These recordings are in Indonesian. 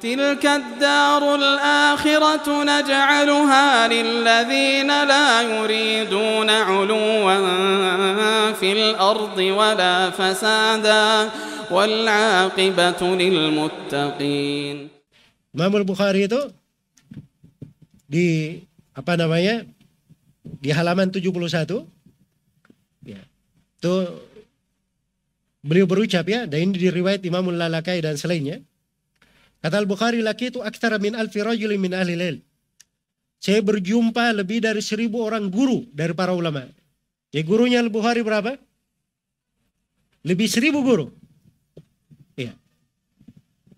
تلك الدار الآخرة نجعلها للذين لا يريدون علوا في الأرض ولا فسادا والعاقبة للمتقين. Imam Al-Bukhari itu di di halaman 71 ya, itu beliau berucap ya, dan ini diriwayat Imam Al-Lalakai dan selainnya. Kata Al-Bukhari, laqitu aktsara min alfi rajulin min ahli ilm. Saya berjumpa lebih dari 1000 orang guru dari para ulama. Ya, gurunya Al-Bukhari berapa? Lebih 1000 guru. Iya.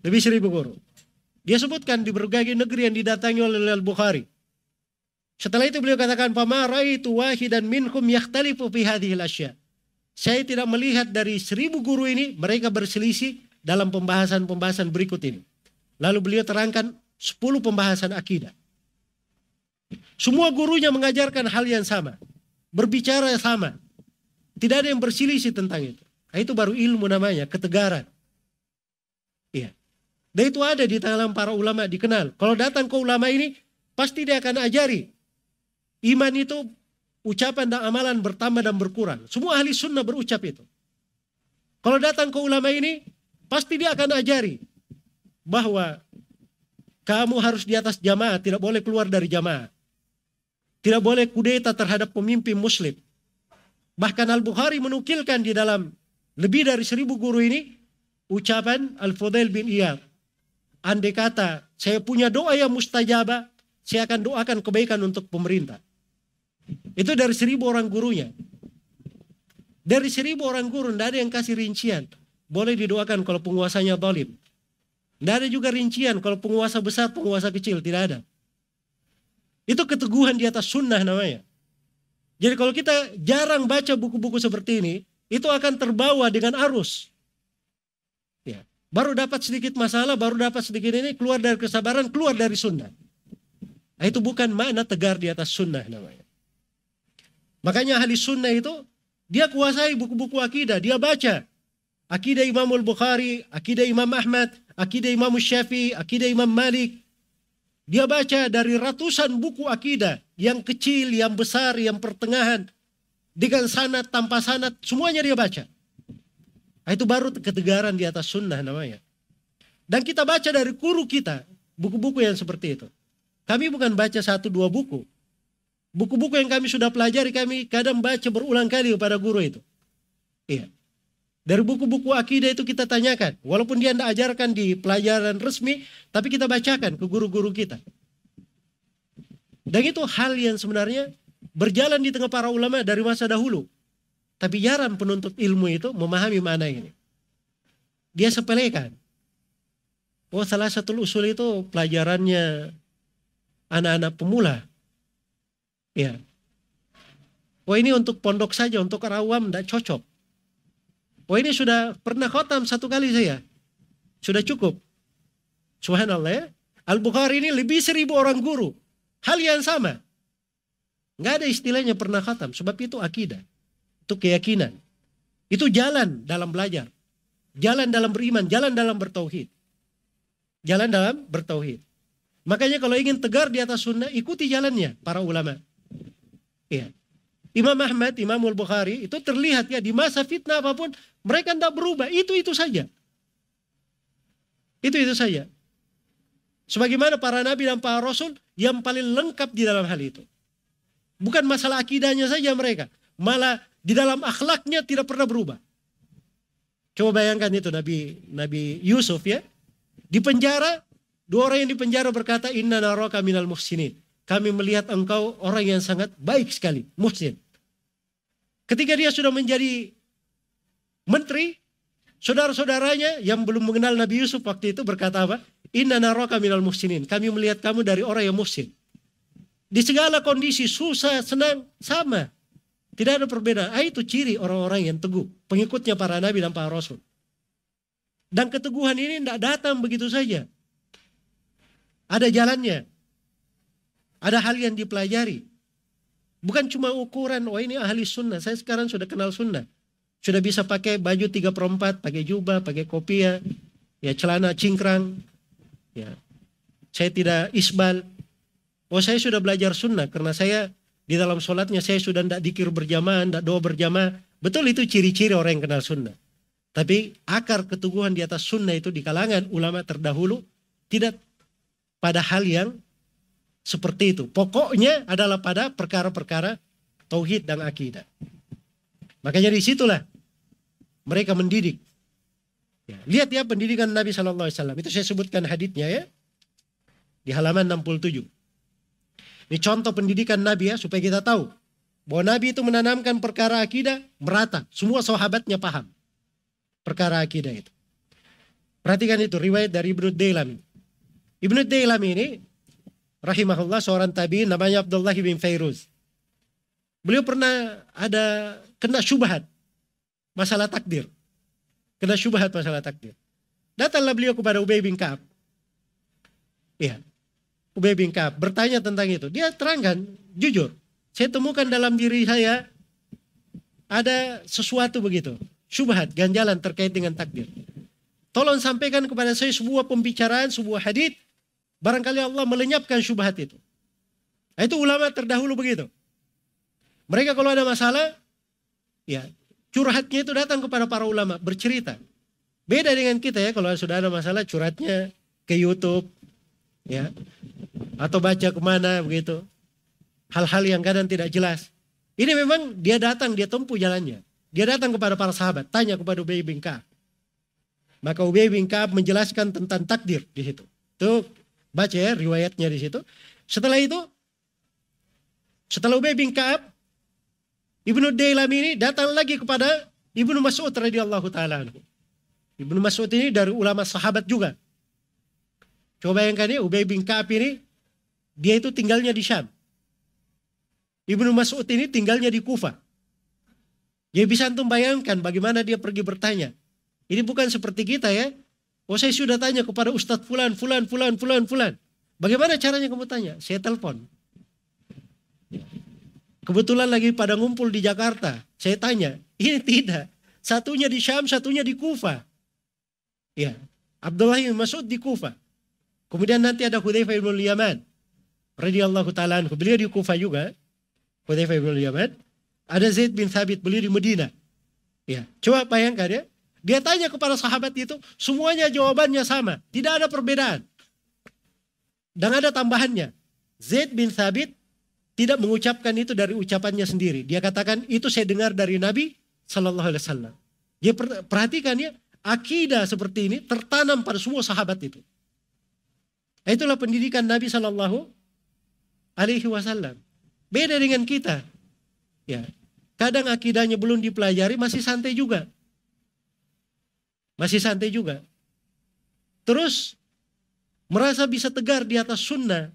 Lebih 1000 guru. Dia sebutkan di berbagai negeri yang didatangi oleh Al-Bukhari. Setelah itu beliau katakan, "Fama ra'aitu wahidan minhum yakhtalifu fi hadhil asya." Saya tidak melihat dari 1000 guru ini mereka berselisih dalam pembahasan-pembahasan berikut ini. Lalu beliau terangkan 10 pembahasan akidah. Semua gurunya mengajarkan hal yang sama, berbicara sama. Tidak ada yang berselisih tentang itu. Itu baru ilmu namanya, ketegaran. Iya. Dan itu ada di tangan para ulama, dikenal. Kalau datang ke ulama ini, pasti dia akan ajari. Iman itu ucapan dan amalan bertambah dan berkurang. Semua ahli sunnah berucap itu. Kalau datang ke ulama ini, pasti dia akan ajari bahwa kamu harus di atas jamaah, tidak boleh keluar dari jamaah. Tidak boleh kudeta terhadap pemimpin muslim. Bahkan Al-Bukhari menukilkan di dalam lebih dari 1000 guru ini ucapan Al-Fudail bin Iyad. Andai kata saya punya doa yang mustajabah, saya akan doakan kebaikan untuk pemerintah. Itu dari 1000 orang gurunya. Dari 1000 orang guru, tidak ada yang kasih rincian. Boleh didoakan kalau penguasanya zalim. Tidak ada juga rincian kalau penguasa besar, penguasa kecil. Tidak ada. Itu keteguhan di atas sunnah namanya. Jadi kalau kita jarang baca buku-buku seperti ini, itu akan terbawa dengan arus. Ya. Baru dapat sedikit masalah, baru dapat sedikit ini, keluar dari kesabaran, keluar dari sunnah. Nah, itu bukan makna tegar di atas sunnah namanya. Makanya ahli sunnah itu, dia kuasai buku-buku akidah, dia baca. Akidah Imam Al-Bukhari, akidah Imam Ahmad, akidah Imam Syafi'i, akidah Imam Malik. Dia baca dari ratusan buku akidah, yang kecil, yang besar, yang pertengahan, dengan sanad, tanpa sanad, semuanya dia baca. Nah, itu baru ketegaran di atas sunnah namanya. Dan kita baca dari guru kita, buku-buku yang seperti itu. Kami bukan baca 1-2 buku. Buku-buku yang kami sudah pelajari, kami kadang baca berulang kali kepada guru itu. Iya. Dari buku-buku akidah itu kita tanyakan. Walaupun dia tidak ajarkan di pelajaran resmi, tapi kita bacakan ke guru-guru kita. Dan itu hal yang sebenarnya berjalan di tengah para ulama dari masa dahulu. Tapi jarang penuntut ilmu itu memahami mana ini. Dia sepelekan. Oh, salah satu usul itu pelajarannya anak-anak pemula. Ya. Oh, ini untuk pondok saja, untuk orang awam tidak cocok. Oh, ini sudah pernah khotam 1 kali saya. Sudah cukup. Subhanallah ya. Al-Bukhari ini lebih 1000 orang guru. Hal yang sama. Nggak ada istilahnya pernah khatam. Sebab itu akidah. Itu keyakinan. Itu jalan dalam belajar. Jalan dalam beriman. Jalan dalam bertauhid. Jalan dalam bertauhid. Makanya kalau ingin tegar di atas sunnah, ikuti jalannya para ulama. Iya. Imam Ahmad, Imam Al-Bukhari itu terlihat ya di masa fitnah apapun mereka tidak berubah. Itu saja. Itu saja. Sebagaimana para nabi dan para rasul yang paling lengkap di dalam hal itu. Bukan masalah akidahnya saja mereka. Malah di dalam akhlaknya tidak pernah berubah. Coba bayangkan itu Nabi Yusuf ya. Di penjara, 2 orang yang di penjara berkata, "Inna naraka minal muhsinin." Kami melihat engkau orang yang sangat baik sekali, muhsin. Ketika dia sudah menjadi menteri, saudara-saudaranya yang belum mengenal Nabi Yusuf waktu itu berkata apa? "Inna naraka minal muhsinin." Kami melihat kamu dari orang yang muhsin. Di segala kondisi, susah, senang, sama. Tidak ada perbedaan. Itu ciri orang-orang yang teguh. Pengikutnya para nabi dan para rasul. Dan keteguhan ini tidak datang begitu saja. Ada jalannya. Ada hal yang dipelajari. Bukan cuma ukuran, oh ini ahli sunnah. Saya sekarang sudah kenal sunnah. Sudah bisa pakai baju 3/4, pakai jubah, pakai kopiah, ya celana cingkrang. Ya. Saya tidak isbal. Oh, saya sudah belajar sunnah karena saya di dalam sholatnya saya sudah tidak dikir berjamaah, tidak doa berjamaah. Betul, itu ciri-ciri orang yang kenal sunnah. Tapi akar keteguhan di atas sunnah itu di kalangan ulama terdahulu tidak pada hal yang seperti itu. Pokoknya adalah pada perkara-perkara tauhid dan akidah. Makanya disitulah mereka mendidik. Ya, lihat ya pendidikan Nabi SAW. Itu saya sebutkan haditsnya ya. Di halaman 67. Ini contoh pendidikan Nabi ya, supaya kita tahu bahwa Nabi itu menanamkan perkara akidah merata. Semua sahabatnya paham perkara akidah itu. Perhatikan itu riwayat dari Ibnu Dailami. Ibnu Dailami ini rahimahullah seorang tabi'in namanya Abdullah bin Fairuz. Beliau pernah ada kena syubhat masalah takdir. Kena syubhat masalah takdir. Datanglah beliau kepada Ubay bin Ka'ab. Iya. Ubay bin Ka'ab bertanya tentang itu. Dia terangkan, jujur. Saya temukan dalam diri saya ada sesuatu begitu. Syubhat, ganjalan terkait dengan takdir. Tolong sampaikan kepada saya sebuah pembicaraan, sebuah hadits. Barangkali Allah melenyapkan syubhat itu. Nah, itu ulama terdahulu begitu. Mereka kalau ada masalah, ya curhatnya itu datang kepada para ulama, bercerita. Beda dengan kita ya, kalau sudah ada masalah curhatnya ke YouTube, ya, atau baca kemana begitu. Hal-hal yang kadang tidak jelas. Ini memang dia datang, dia tempuh jalannya. Dia datang kepada para sahabat, tanya kepada Ubay bin Ka'ab. Maka Ubay bin Ka'ab menjelaskan tentang takdir di situ. Tuh baca ya riwayatnya di situ. Setelah itu, setelah Ubay bin Ka'ab, Ibnu Dailami ini datang lagi kepada Ibnu Mas'ud radhiyallahu taala anhu. Ibnu Mas'ud ini dari ulama sahabat juga. Coba bayangkan ya, Ubay bin Ka'ab ini dia itu tinggalnya di Syam. Ibnu Mas'ud ini tinggalnya di Kufah. Ya bisa antum bayangkan bagaimana dia pergi bertanya. Ini bukan seperti kita ya. Oh, saya sudah tanya kepada Ustadz fulan. Bagaimana caranya kamu tanya? Saya telepon. Kebetulan lagi pada ngumpul di Jakarta. Saya tanya. Ini tidak. Satunya di Syam, satunya di Kufah. Ya. Abdullah bin Mas'ud di Kufah. Kemudian nanti ada Hudzaifah bin Yaman radhiyallahu ta'ala anhu. Beliau di Kufah juga. Hudzaifah bin Yaman. Ada Zaid bin Thabit, beliau di Madinah. Ya, coba bayangkan ya. Dia tanya kepada sahabat itu, semuanya jawabannya sama. Tidak ada perbedaan. Dan ada tambahannya. Zaid bin Thabit tidak mengucapkan itu dari ucapannya sendiri. Dia katakan, itu saya dengar dari Nabi Sallallahu Alaihi Wasallam. Dia perhatikan ya, akidah seperti ini tertanam pada semua sahabat itu. Itulah pendidikan Nabi Sallallahu Alaihi Wasallam. Beda dengan kita. Ya, kadang akidahnya belum dipelajari, masih santai juga. Terus merasa bisa tegar di atas sunnah,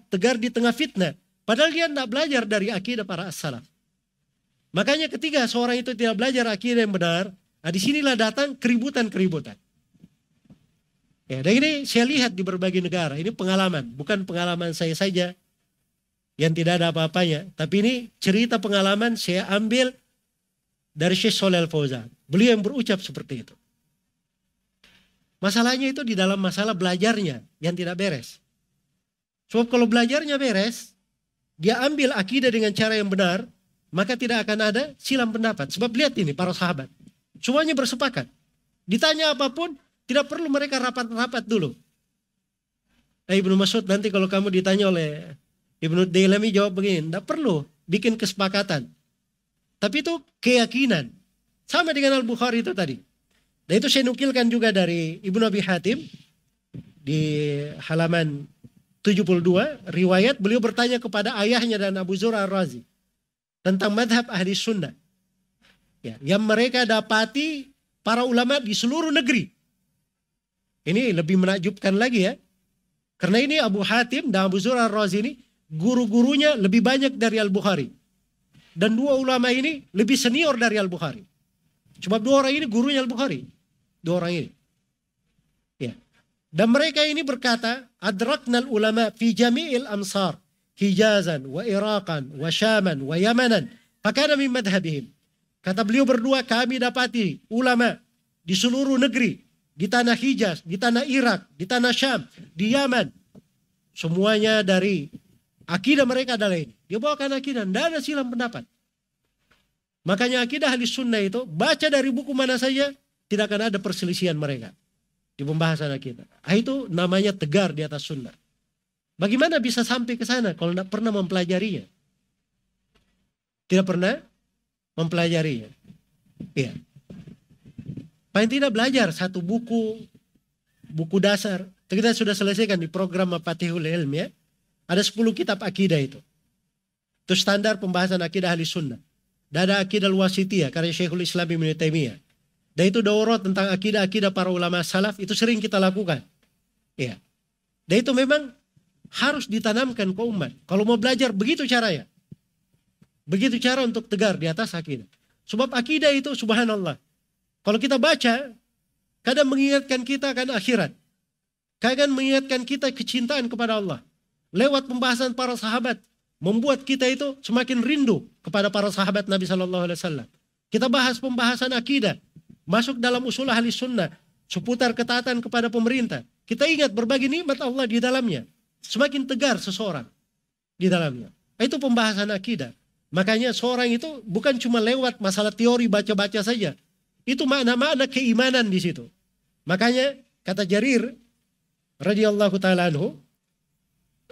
tegar di tengah fitnah. Padahal dia tidak belajar dari akidah para as-salaf. Makanya ketika seorang itu tidak belajar akidah yang benar, disinilah datang keributan-keributan. Ya, dan ini saya lihat di berbagai negara. Ini pengalaman, bukan pengalaman saya saja yang tidak ada apa-apanya. Tapi ini cerita pengalaman saya ambil dari Syekh Shalih Al-Fauzan. Beliau yang berucap seperti itu. Masalahnya itu di dalam masalah belajarnya yang tidak beres. Sebab kalau belajarnya beres, dia ambil akidah dengan cara yang benar, maka tidak akan ada silang pendapat. Sebab lihat ini para sahabat. Semuanya bersepakat. Ditanya apapun, tidak perlu mereka rapat-rapat dulu. Ibnu Mas'ud nanti kalau kamu ditanya oleh Ibnu Dailami jawab begini, tidak perlu bikin kesepakatan. Tapi itu keyakinan. Sama dengan Al-Bukhari itu tadi. Dan itu saya nukilkan juga dari Ibnu Abi Hatim di halaman 72, riwayat beliau bertanya kepada ayahnya dan Abu Zur'ah Ar-Razi tentang madhab ahli sunnah. Ya, yang mereka dapati para ulama di seluruh negeri. Ini lebih menakjubkan lagi ya. Karena ini Abu Hatim dan Abu Zur'ah Ar-Razi ini guru-gurunya lebih banyak dari Al-Bukhari. Dan dua ulama ini lebih senior dari Al-Bukhari. Sebab dua orang ini gurunya Al-Bukhari. Dua orang ini. Ya. Dan mereka ini berkata, adraknal ulama fi jami'il amsar, Hijazan, wa Iraqan, wa Syaman, wa Yamanan. Fakana min madhabihim. Kata beliau berdua, kami dapati ulama di seluruh negeri. di tanah Hijaz, di tanah Irak, di tanah Syam, di Yaman. Semuanya dari akidah mereka adalah ini. Dia bawakan akidah, tidak ada silang pendapat. Makanya akidah ahli sunnah itu, baca dari buku mana saja, tidak akan ada perselisihan mereka di pembahasan akidah. Itu namanya tegar di atas sunnah. Bagaimana bisa sampai ke sana kalau tidak pernah mempelajarinya? Tidak pernah mempelajarinya. Iya. Paling tidak belajar satu buku dasar. Kita sudah selesaikan di program Mafatihul Ilm ya. Ada 10 kitab akidah itu. Itu standar pembahasan akidah ahli sunnah. Dan ada akidah al-wasitiyah karya Syekhul Islam Ibnu Taimiyah. Dan itu daurah tentang akidah-akidah para ulama salaf itu sering kita lakukan. Ya. Dan itu memang harus ditanamkan ke umat. Kalau mau belajar begitu caranya. Begitu cara untuk tegar di atas akidah. Sebab akidah itu subhanallah. Kalau kita baca, kadang mengingatkan kita akan akhirat. Kadang mengingatkan kita kecintaan kepada Allah. Lewat pembahasan para sahabat. Membuat kita itu semakin rindu kepada para sahabat Nabi SAW. Kita bahas pembahasan akidah. Masuk dalam usul ahli sunnah. Seputar ketaatan kepada pemerintah. Kita ingat berbagai nikmat Allah di dalamnya. Semakin tegar seseorang di dalamnya. Itu pembahasan akidah. Makanya seorang itu bukan cuma lewat masalah teori baca-baca saja. Itu makna-makna keimanan di situ. Makanya kata Jarir radhiyallahu taala anhu,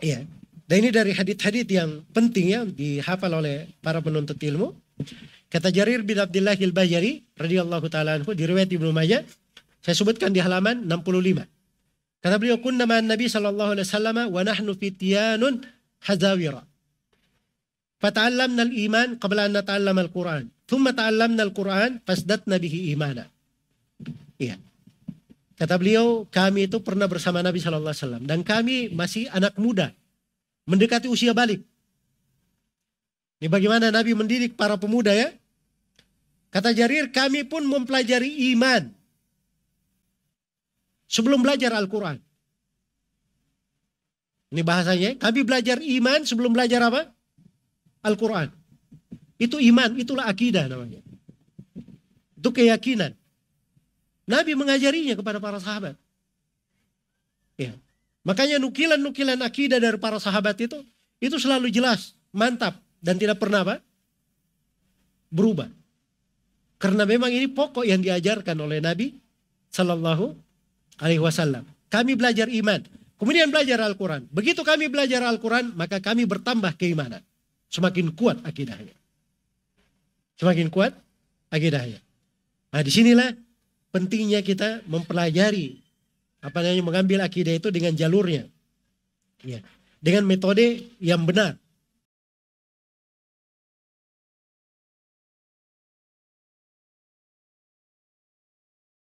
ya. Dan ini dari hadits-hadits yang penting ya dihafal oleh para penuntut ilmu. Kata Jarir bin Abdullah al-Bajali radhiyallahu taala anhu di riwayat Ibnu Majah, saya sebutkan di halaman 65. Kata beliau, kunna ma'an Nabi sallallahu alaihi wasallam wa nahnu fityanun hazawira. Fata'allamna al-iman qabla an nata'allama al-Qur'an. Thumma ta'allamna al-Qur'an fasdatna bihi imana. Iya. Kata beliau, kami itu pernah bersama Nabi sallallahu alaihi wasallam dan kami masih anak muda. Mendekati usia balik. Ini bagaimana Nabi mendidik para pemuda ya. Kata Jarir, kami pun mempelajari iman sebelum belajar Al-Quran. Ini bahasanya, kami belajar iman sebelum belajar apa? Al-Quran. Itu iman, itulah akidah namanya. Itu keyakinan. Nabi mengajarinya kepada para sahabat. Ya. Makanya nukilan-nukilan akidah dari para sahabat itu selalu jelas, mantap, dan tidak pernah apa? Berubah. Karena memang ini pokok yang diajarkan oleh Nabi Sallallahu Alaihi Wasallam. Kami belajar iman, kemudian belajar Al-Quran. Begitu kami belajar Al-Quran, maka kami bertambah keimanan. Semakin kuat akidahnya. Semakin kuat akidahnya. Nah disinilah pentingnya kita mempelajari mengambil akidah itu dengan jalurnya. Ya. Dengan metode yang benar.